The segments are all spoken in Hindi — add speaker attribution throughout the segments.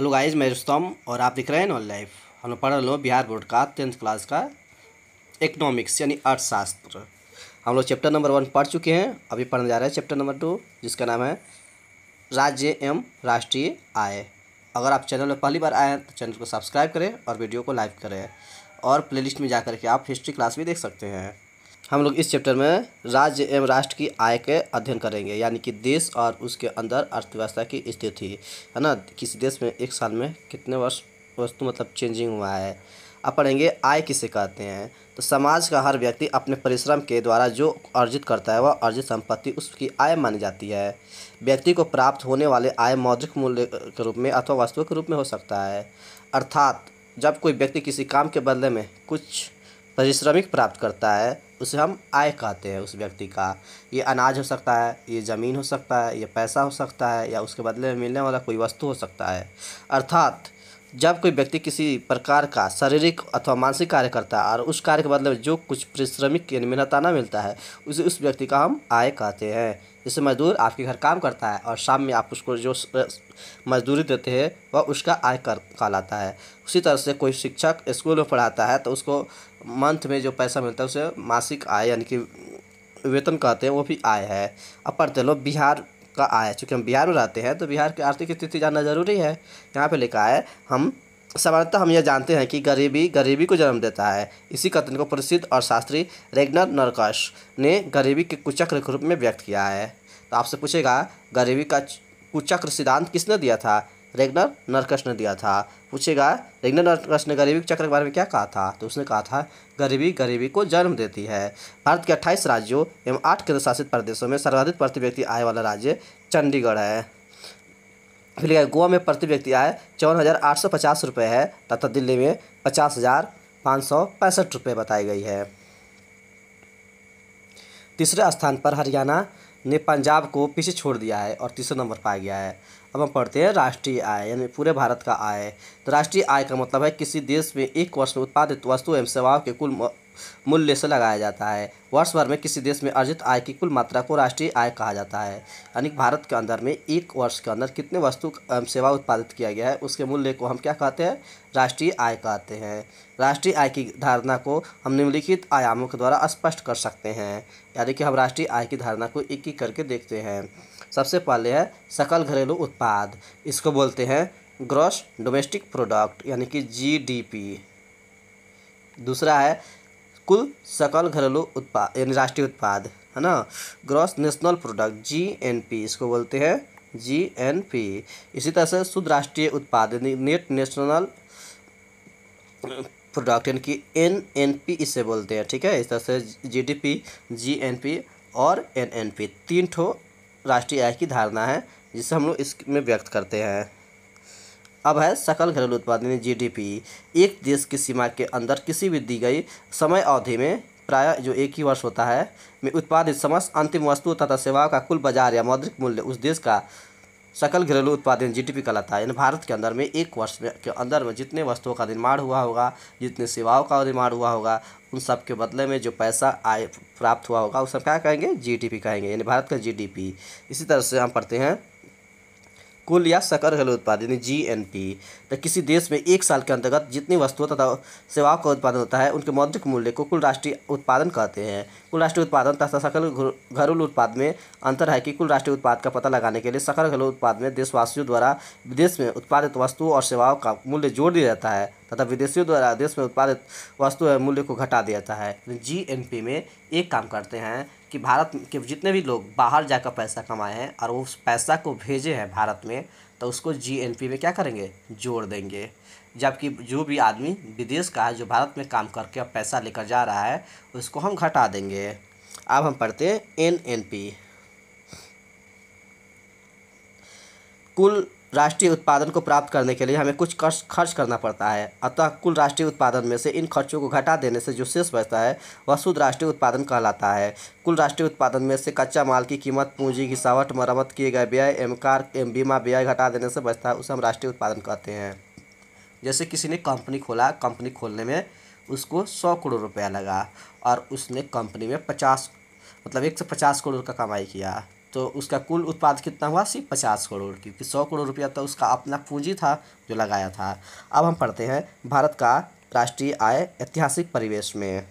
Speaker 1: हेलो गाइस, मैं रुस्तम और आप दिख रहे हैं नॉन लाइफ। हम लोग पढ़ लो बिहार बोर्ड का 10th क्लास का इकोनॉमिक्स यानी अर्थशास्त्र। हम लोग चैप्टर नंबर 1 पढ़ चुके हैं। अभी पढ़ने जा रहे हैं चैप्टर नंबर 2, जिसका नाम है राज्य एवं राष्ट्रीय आय। अगर आप चैनल में पहली बार आए हैं तो चैनल को सब्सक्राइब करें और वीडियो को लाइक करें, और प्लेलिस्ट में जाकर के आप हिस्ट्री क्लास भी देख सकते हैं। हम लोग इस चैप्टर में राज्य एवं राष्ट्र की आय के अध्ययन करेंगे, यानी कि देश और उसके अंदर अर्थव्यवस्था की स्थिति है ना। किसी देश में एक साल में कितने वर्ष वस्तु मतलब चेंजिंग हुआ है। अब पढ़ेंगे आय किसे कहते हैं। तो समाज का हर व्यक्ति अपने परिश्रम के द्वारा जो अर्जित करता है वह अर्जित संपत्ति उसकी आय मानी जाती है। व्यक्ति को प्राप्त होने वाले आय मौद्रिक मूल्य के रूप में अथवा वस्तुओं के रूप में हो सकता है। अर्थात जब कोई व्यक्ति किसी काम के बदले में कुछ पारिश्रमिक प्राप्त करता है उसे हम आय कहते हैं उस व्यक्ति का। ये अनाज हो सकता है, ये ज़मीन हो सकता है, ये पैसा हो सकता है, या उसके बदले में मिलने वाला कोई वस्तु हो सकता है। अर्थात जब कोई व्यक्ति किसी प्रकार का शारीरिक अथवा मानसिक कार्य करता है और उस कार्य के बदले में जो कुछ पारिश्रमिक यानी मेहनताना मिलता है उसे उस व्यक्ति का हम आय कहते हैं। जैसे मजदूर आपके घर काम करता है और शाम में आप उसको जो मजदूरी देते हैं वह उसका आय कहलाता है। उसी तरह से कोई शिक्षक स्कूल में पढ़ाता है तो उसको मंथ में जो पैसा मिलता है उसे मासिक आय यानी कि वेतन कहते हैं, वो भी आय है। अब पढ़ते लो बिहार का आय। चूँकि हम बिहार में रहते हैं तो बिहार की आर्थिक स्थिति जानना जरूरी है। यहाँ पे लिखा है, हम सामान्यतः हम यह जानते हैं कि गरीबी को जन्म देता है। इसी कथन को प्रसिद्ध और शास्त्री रेगनर नरकश ने गरीबी के कुचक्र के रूप में व्यक्त किया है। तो आपसे पूछेगा गरीबी का कुचक्र सिद्धांत किसने दिया था? रेगनर नरकश ने दिया था। पूछेगा रेगनर नरकश ने गरीबी के चक्र के बारे में क्या कहा था? तो उसने कहा था गरीबी को जन्म देती है। भारत के 28 राज्यों एवं 8 केंद्र शासित प्रदेशों में सर्वाधिक प्रति व्यक्ति आय वाला राज्य चंडीगढ़ है। फिर गोवा में प्रति व्यक्ति आय 54,850 रुपये है तथा दिल्ली में 50,565 रुपये बताई गई है। तीसरे स्थान पर हरियाणा ने पंजाब को पीछे छोड़ दिया है और तीसरे नंबर पर आ गया है। अब हम पढ़ते हैं राष्ट्रीय आय यानी पूरे भारत का आय। तो राष्ट्रीय आय का मतलब है किसी देश में एक वर्ष में उत्पादित वस्तु एवं सेवाओं के कुल मूल्य से लगाया जाता है। वर्ष भर में किसी देश में अर्जित आय की कुल मात्रा को राष्ट्रीय आय कहा जाता है। यानी भारत के अंदर में एक वर्ष के अंदर कितने वस्तु एवं सेवा उत्पादित किया गया है उसके मूल्य को हम क्या कहते हैं? राष्ट्रीय आय कहते हैं। राष्ट्रीय आय की धारणा को हम निम्नलिखित आयामों के द्वारा स्पष्ट कर सकते हैं। यानी कि हम राष्ट्रीय आय की धारणा को एक एक करके देखते हैं। सबसे पहले है सकल घरेलू उत्पाद। इसको बोलते हैं ग्रॉस डोमेस्टिक प्रोडक्ट यानी कि GDP। दूसरा है कुल सकल घरेलू उत्पाद यानी राष्ट्रीय उत्पाद, है ना, ग्रॉस नेशनल प्रोडक्ट GNP इसको बोलते हैं GNP। इसी तरह से शुद्ध राष्ट्रीय उत्पाद यानी नेट नेशनल प्रोडक्ट यानी कि NNP इसे बोलते हैं। ठीक है, इस तरह से GDP, GNP और NNP 3 ठो राष्ट्रीय आय की धारणा है जिसे हम लोग इसमें व्यक्त करते हैं। अब है सकल घरेलू उत्पाद यानी GDP। एक देश की सीमा के अंदर किसी भी दी गई समय अवधि में प्रायः जो एक ही वर्ष होता है में उत्पादित समस्त अंतिम वस्तुओं तथा सेवाओं का कुल बाजार या मौद्रिक मूल्य उस देश का सकल घरेलू उत्पाद यानी GDP कहलाता है। यानी भारत के अंदर में एक वर्ष के अंदर में जितने वस्तुओं का निर्माण हुआ होगा, जितने सेवाओं का निर्माण हुआ होगा, उन सब के बदले में जो पैसा आय प्राप्त हुआ होगा उस सब क्या कहेंगे? GDP कहेंगे, यानी भारत का GDP। इसी तरह से हम पढ़ते हैं कुल या सकल घरेलू उत्पाद यानी GNP। तो किसी देश में एक साल के अंतर्गत जितनी वस्तुओं तथा सेवाओं का उत्पादन होता है उनके मौद्रिक मूल्य को कुल राष्ट्रीय उत्पादन कहते हैं। कुल राष्ट्रीय उत्पादन तथा सकल घरेलू उत्पाद में अंतर है कि कुल राष्ट्रीय उत्पाद का पता लगाने के लिए सकल घरेलू उत्पाद में देशवासियों द्वारा विदेश में उत्पादित वस्तुओं और सेवाओं का मूल्य जोड़ दिया जाता है तथा विदेशियों द्वारा देश में उत्पादित वस्तु और मूल्य को घटा दिया जाता है। GNP में एक काम करते हैं कि भारत के जितने भी लोग बाहर जाकर पैसा कमाए हैं और वो उस पैसा को भेजे हैं भारत में, तो उसको GNP में क्या करेंगे? जोड़ देंगे। जबकि जो भी आदमी विदेश का है जो भारत में काम करके अब पैसा लेकर जा रहा है उसको हम घटा देंगे। अब हम पढ़ते हैं NNP। कुल राष्ट्रीय उत्पादन को प्राप्त करने के लिए हमें कुछ खर्च करना पड़ता है, अतः कुल राष्ट्रीय उत्पादन में से इन खर्चों को घटा देने से जो शेष बचता है वह शुद्ध राष्ट्रीय उत्पादन कहलाता है। कुल राष्ट्रीय उत्पादन में से कच्चा माल की कीमत, पूंजी, घिसावट, मरम्मत किए गए व्यय एवं कार एवं बीमा व्यय घटा देने से बचता है उसे हम राष्ट्रीय उत्पादन कहते हैं। जैसे किसी ने कंपनी खोला, कंपनी खोलने में उसको 100 करोड़ रुपया लगा और उसने कंपनी में 1 से 50 करोड़ का कमाई किया। तो उसका कुल उत्पाद कितना हुआ? सिर्फ 50 करोड़, क्योंकि 100 करोड़ रुपया तो उसका अपना पूंजी था जो लगाया था। अब हम पढ़ते हैं भारत का राष्ट्रीय आय ऐतिहासिक परिवेश में।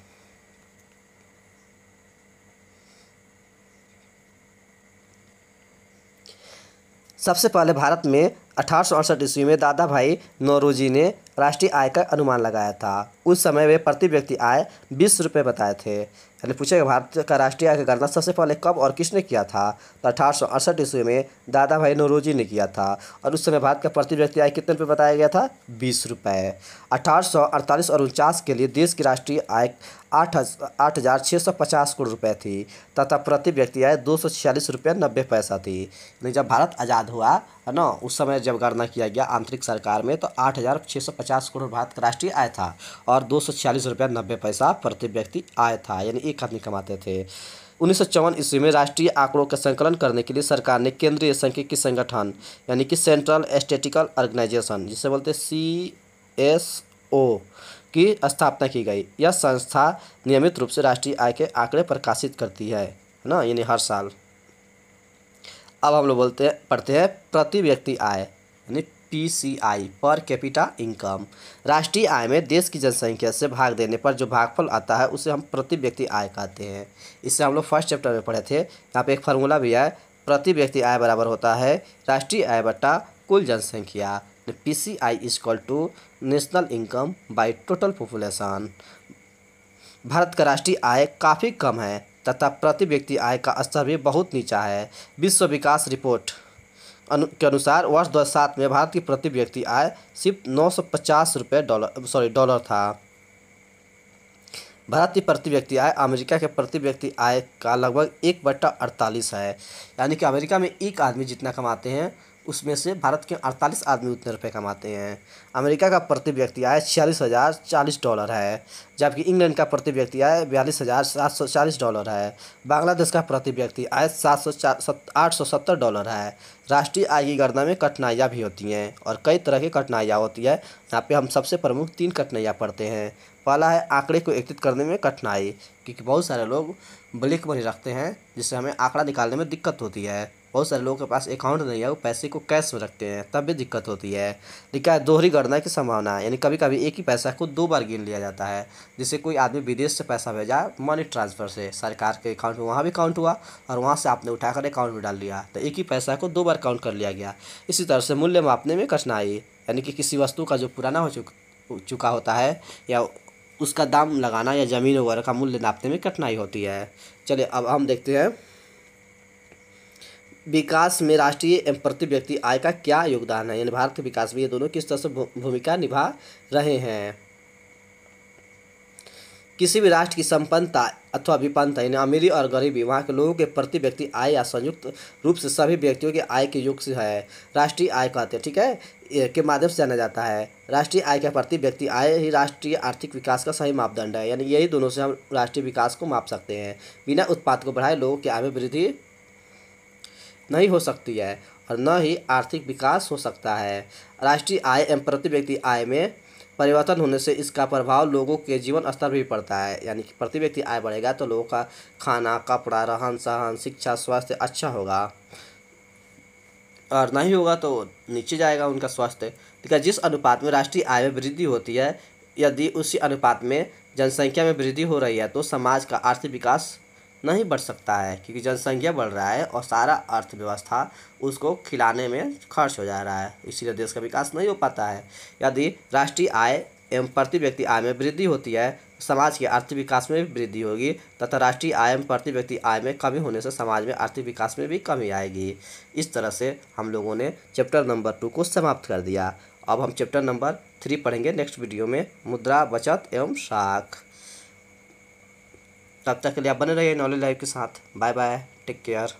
Speaker 1: सबसे पहले भारत में 1868 ईस्वी में दादा भाई नौरोजी ने राष्ट्रीय आय का अनुमान लगाया था। उस समय वे प्रति व्यक्ति आय 20 रुपये बताए थे। यानी पूछेगा भारत का राष्ट्रीय आय का गणना सबसे पहले कब और किसने किया था? तो 1868 ईस्वी में दादा भाई नौरोजी ने किया था, और उस समय भारत का प्रति व्यक्ति आय कितने रुपये बताया गया था? 20 रुपये। 1848 और 49 के लिए देश की राष्ट्रीय आय 8,650 करोड़ रुपये थी तथा प्रति व्यक्ति आय 246 रुपये 90 पैसा थी। यानी जब भारत आज़ाद हुआ है ना, उस समय जब गणना किया गया आंतरिक सरकार में, तो 8,650 करोड़ भारत का राष्ट्रीय आय था और 246 रुपये 90 पैसा प्रति व्यक्ति आय था, यानी एक आदमी कमाते थे। 1954 ईस्वी में राष्ट्रीय आंकड़ों का संकलन करने के लिए सरकार ने केंद्रीय सांख्यिकी संगठन यानी कि सेंट्रल स्टैटिस्टिकल ऑर्गेनाइजेशन, जिसे बोलते CSO की स्थापना की गई। यह संस्था नियमित रूप से राष्ट्रीय आय के आंकड़े प्रकाशित करती है ना, यानी हर साल। अब हम लोग पढ़ते हैं प्रति व्यक्ति आय यानी PCI, पर कैपिटा इनकम। राष्ट्रीय आय में देश की जनसंख्या से भाग देने पर जो भागफल आता है उसे हम प्रति व्यक्ति आय कहते हैं। इससे हम लोग फर्स्ट चैप्टर में पढ़े थे। यहाँ पे एक फार्मूला भी है, प्रति व्यक्ति आय बराबर होता है राष्ट्रीय आय बटा कुल जनसंख्या। PCI equal to national income by total population. भारत का राष्ट्रीय आय काफ़ी कम है तथा प्रति व्यक्ति आय का स्तर भी बहुत नीचा है। विश्व विकास रिपोर्ट के अनुसार वर्ष 2007 में भारत की प्रति व्यक्ति आय सिर्फ 950 डॉलर था। भारत की प्रति व्यक्ति आय अमेरिका के प्रति व्यक्ति आय का लगभग 1/48 है। यानी कि अमेरिका में एक आदमी जितना कमाते हैं उसमें से भारत के 48 आदमी उतने रुपए कमाते हैं। अमेरिका का प्रति व्यक्ति आय $46,040 है, जबकि इंग्लैंड का प्रति व्यक्ति आय $42,740 है। बांग्लादेश का प्रति व्यक्ति आय $870 है। राष्ट्रीय आय की गणना में कठिनाइयाँ भी होती हैं और कई तरह की कठिनाइयाँ होती है। यहाँ पे हम सबसे प्रमुख 3 कठिनाइयाँ पढ़ते हैं। पहला है आंकड़े को एकत्रित करने में कठिनाई, क्योंकि बहुत सारे लोग ब्लैक मनी रखते हैं जिससे हमें आंकड़ा निकालने में दिक्कत होती है। बहुत सारे लोगों के पास अकाउंट नहीं है, वो पैसे को कैश में रखते हैं, तब भी दिक्कत होती है। लिखा है दोहरी गणना की संभावना, यानी कभी कभी एक ही पैसा को 2 बार गिन लिया जाता है। जैसे कोई आदमी विदेश से पैसा भेजा मनी ट्रांसफ़र से, सरकार के अकाउंट में वहाँ भी काउंट हुआ और वहाँ से आपने उठाकर अकाउंट में डाल लिया, तो एक ही पैसा को 2 बार काउंट कर लिया गया। इसी तरह से मूल्य मापने में कठिनाई, यानी कि किसी वस्तु का जो पुराना हो चुका होता है या उसका दाम लगाना या ज़मीन वगैरह का मूल्य नापने में कठिनाई होती है। चलिए अब हम देखते हैं विकास में राष्ट्रीय एवं प्रति व्यक्ति आय का क्या योगदान है, यानी भारत के विकास में ये दोनों किस तरह से भूमिका निभा रहे हैं। किसी भी राष्ट्र की संपन्नता अथवा विपन्नता यानी अमीरी और गरीबी वहाँ के लोगों के प्रति व्यक्ति आय या संयुक्त रूप से सभी व्यक्तियों के आय के योग से है राष्ट्रीय आय कहते हैं, ठीक है, के माध्यम से जाना जाता है। राष्ट्रीय आय का प्रति व्यक्ति आय ही राष्ट्रीय आर्थिक विकास का सही मापदंड है, यानी यही दोनों से हम राष्ट्रीय विकास को माप सकते हैं। बिना उत्पाद को बढ़ाए लोगों की आय में वृद्धि नहीं हो सकती है और न ही आर्थिक विकास हो सकता है। राष्ट्रीय आय एवं प्रति व्यक्ति आय में परिवर्तन होने से इसका प्रभाव लोगों के जीवन स्तर भी पड़ता है, यानी कि प्रति व्यक्ति आय बढ़ेगा तो लोगों का खाना, कपड़ा, रहन सहन, शिक्षा, स्वास्थ्य अच्छा होगा और नहीं होगा तो नीचे जाएगा उनका स्वास्थ्य। ठीक है, जिस अनुपात में राष्ट्रीय आय में वृद्धि होती है, यदि उसी अनुपात में जनसंख्या में वृद्धि हो रही है तो समाज का आर्थिक विकास नहीं बढ़ सकता है, क्योंकि जनसंख्या बढ़ रहा है और सारा अर्थव्यवस्था उसको खिलाने में खर्च हो जा रहा है, इसीलिए देश का विकास नहीं हो पाता है। यदि राष्ट्रीय आय एवं प्रति व्यक्ति आय में वृद्धि होती है समाज के आर्थिक विकास में भी वृद्धि होगी तथा राष्ट्रीय आय एवं प्रति व्यक्ति आय में कमी होने से समाज में आर्थिक विकास में भी कमी आएगी। इस तरह से हम लोगों ने चैप्टर नंबर 2 को समाप्त कर दिया। अब हम चैप्टर नंबर 3 पढ़ेंगे नेक्स्ट वीडियो में, मुद्रा, बचत एवं साख। तब तक के लिए आप बने रहिए नॉलेज लाइव के साथ। Bye bye, take care.